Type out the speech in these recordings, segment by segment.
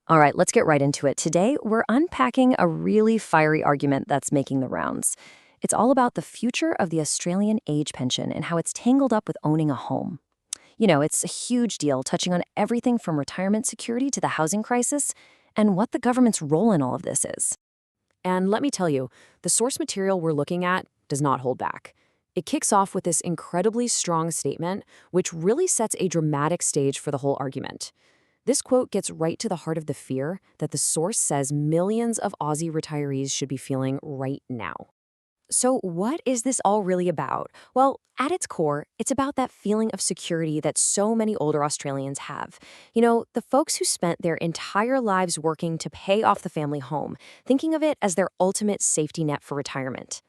All right, let's get right into it. Today, we're unpacking a really fiery argument that's making the rounds. It's all about the future of the Australian age pension and how it's tangled up with owning a home. It's a huge deal, touching on everything from retirement security to the housing crisis and what the government's role in all of this is. And let me tell you, the source material we're looking at does not hold back. It kicks off with this incredibly strong statement, which really sets a dramatic stage for the whole argument. This quote gets right to the heart of the fear that the source says millions of Aussie retirees should be feeling right now. So, what is this all really about? Well, at its core, it's about that feeling of security that so many older Australians have. The folks who spent their entire lives working to pay off the family home, thinking of it as their ultimate safety net for retirement.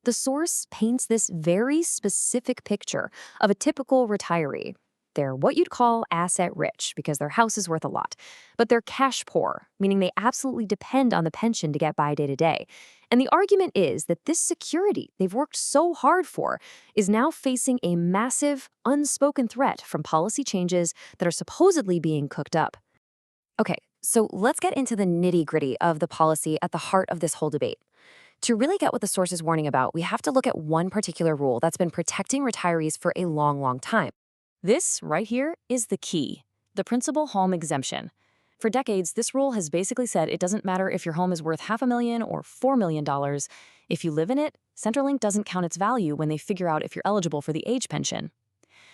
The source paints this very specific picture of a typical retiree. They're what you'd call asset rich because their house is worth a lot, but they're cash poor, meaning they absolutely depend on the pension to get by day to day. And the argument is that this security they've worked so hard for is now facing a massive, unspoken threat from policy changes that are supposedly being cooked up. Okay, so let's get into the nitty-gritty of the policy at the heart of this whole debate. To really get what the source is warning about, we have to look at one particular rule that's been protecting retirees for a long, long time. This, right here, is the key, the principal home exemption. For decades, this rule has basically said it doesn't matter if your home is worth $500,000 or $4 million. If you live in it, Centrelink doesn't count its value when they figure out if you're eligible for the age pension.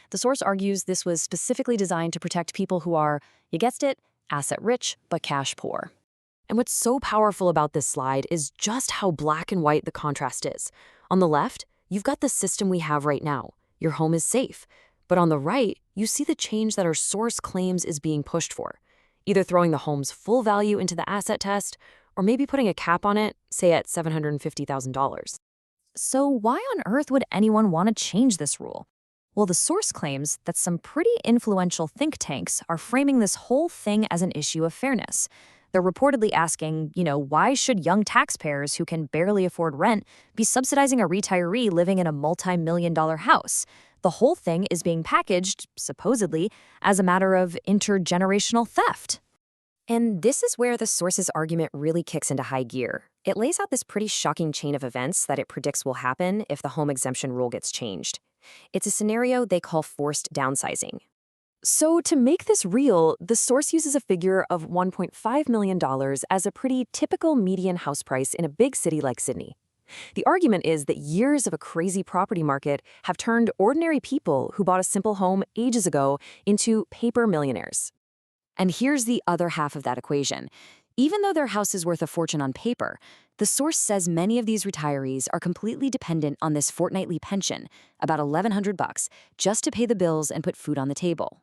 The source argues this was specifically designed to protect people who are, you guessed it, asset rich but cash poor. And what's so powerful about this slide is just how black and white the contrast is. On the left, you've got the system we have right now. Your home is safe. But on the right, you see the change that our source claims is being pushed for, either throwing the home's full value into the asset test or maybe putting a cap on it, say at $750,000. So why on earth would anyone want to change this rule? Well, the source claims that some pretty influential think tanks are framing this whole thing as an issue of fairness. They're reportedly asking, why should young taxpayers who can barely afford rent be subsidizing a retiree living in a multi-million-dollar house? The whole thing is being packaged, supposedly, as a matter of intergenerational theft. And this is where the source's argument really kicks into high gear. It lays out this pretty shocking chain of events that it predicts will happen if the home exemption rule gets changed. It's a scenario they call forced downsizing. So to make this real, the source uses a figure of $1.5 million as a pretty typical median house price in a big city like Sydney. The argument is that years of a crazy property market have turned ordinary people who bought a simple home ages ago into paper millionaires. And here's the other half of that equation. Even though their house is worth a fortune on paper, the source says many of these retirees are completely dependent on this fortnightly pension, about $1,100, just to pay the bills and put food on the table.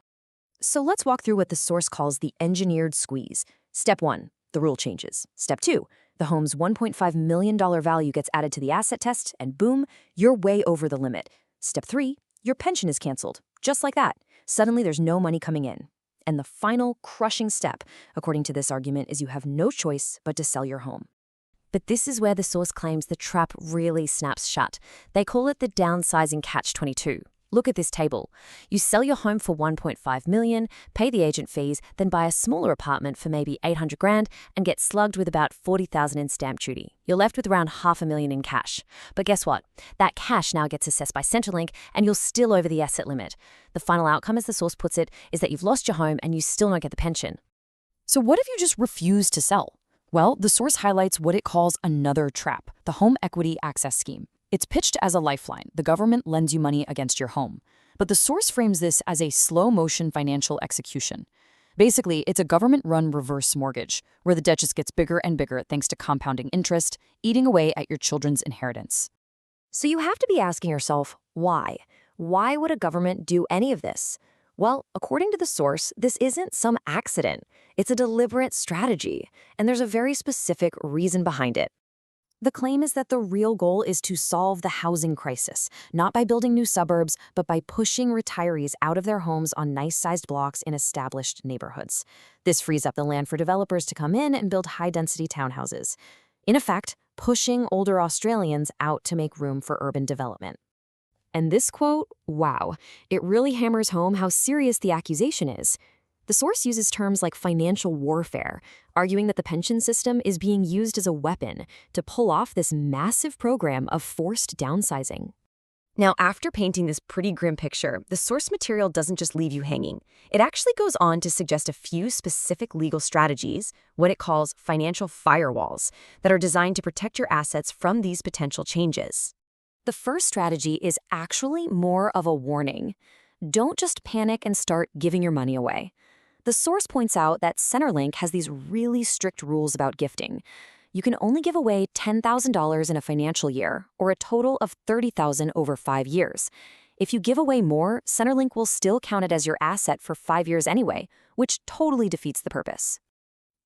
So let's walk through what the source calls the engineered squeeze. Step 1, the rule changes. Step 2, the home's $1.5 million value gets added to the asset test, and boom, you're way over the limit. Step 3, your pension is canceled. Just like that. Suddenly there's no money coming in. And the final crushing step, according to this argument, is you have no choice but to sell your home. But this is where the source claims the trap really snaps shut. They call it the downsizing catch-22. Look at this table. You sell your home for $1.5 million, pay the agent fees, then buy a smaller apartment for maybe $800,000 and get slugged with about $40,000 in stamp duty. You're left with around $500,000 in cash. But guess what? That cash now gets assessed by Centrelink and you're still over the asset limit. The final outcome, as the source puts it, is that you've lost your home and you still don't get the pension. So what if you just refuse to sell? Well, the source highlights what it calls another trap, the Home Equity Access Scheme. It's pitched as a lifeline. The government lends you money against your home. But the source frames this as a slow-motion financial execution. Basically, it's a government-run reverse mortgage, where the debt just gets bigger and bigger thanks to compounding interest, eating away at your children's inheritance. So you have to be asking yourself, why? Why would a government do any of this? Well, according to the source, this isn't some accident. It's a deliberate strategy, and there's a very specific reason behind it. The claim is that the real goal is to solve the housing crisis, not by building new suburbs, but by pushing retirees out of their homes on nice-sized blocks in established neighborhoods. This frees up the land for developers to come in and build high-density townhouses. In effect, pushing older Australians out to make room for urban development. And this quote, wow, it really hammers home how serious the accusation is. The source uses terms like financial warfare, arguing that the pension system is being used as a weapon to pull off this massive program of forced downsizing. Now, after painting this pretty grim picture, the source material doesn't just leave you hanging. It actually goes on to suggest a few specific legal strategies, what it calls financial firewalls, that are designed to protect your assets from these potential changes. The first strategy is actually more of a warning. Don't just panic and start giving your money away. The source points out that Centrelink has these really strict rules about gifting. You can only give away $10,000 in a financial year, or a total of $30,000 over 5 years. If you give away more, Centrelink will still count it as your asset for 5 years anyway, which totally defeats the purpose.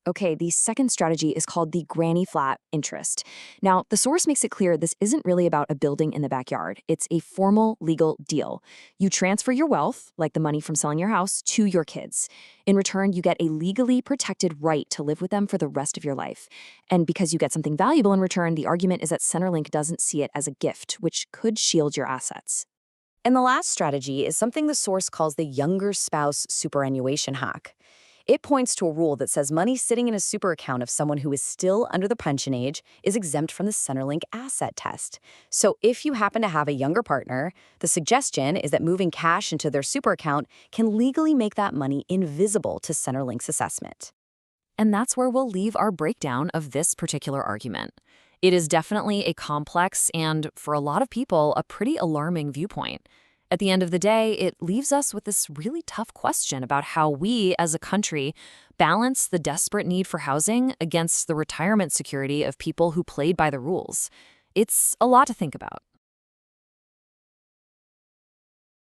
Okay, the second strategy is called the granny flat interest. Now, the source makes it clear this isn't really about a building in the backyard. It's a formal legal deal. You transfer your wealth, like the money from selling your house, to your kids. In return, you get a legally protected right to live with them for the rest of your life. And because you get something valuable in return, the argument is that Centrelink doesn't see it as a gift, which could shield your assets. And the last strategy is something the source calls the younger spouse superannuation hack. It points to a rule that says money sitting in a super account of someone who is still under the pension age is exempt from the Centrelink asset test. So if you happen to have a younger partner, the suggestion is that moving cash into their super account can legally make that money invisible to Centrelink's assessment. And that's where we'll leave our breakdown of this particular argument. It is definitely a complex and, for a lot of people, a pretty alarming viewpoint. At the end of the day, it leaves us with this really tough question about how we, as a country, balance the desperate need for housing against the retirement security of people who played by the rules. It's a lot to think about.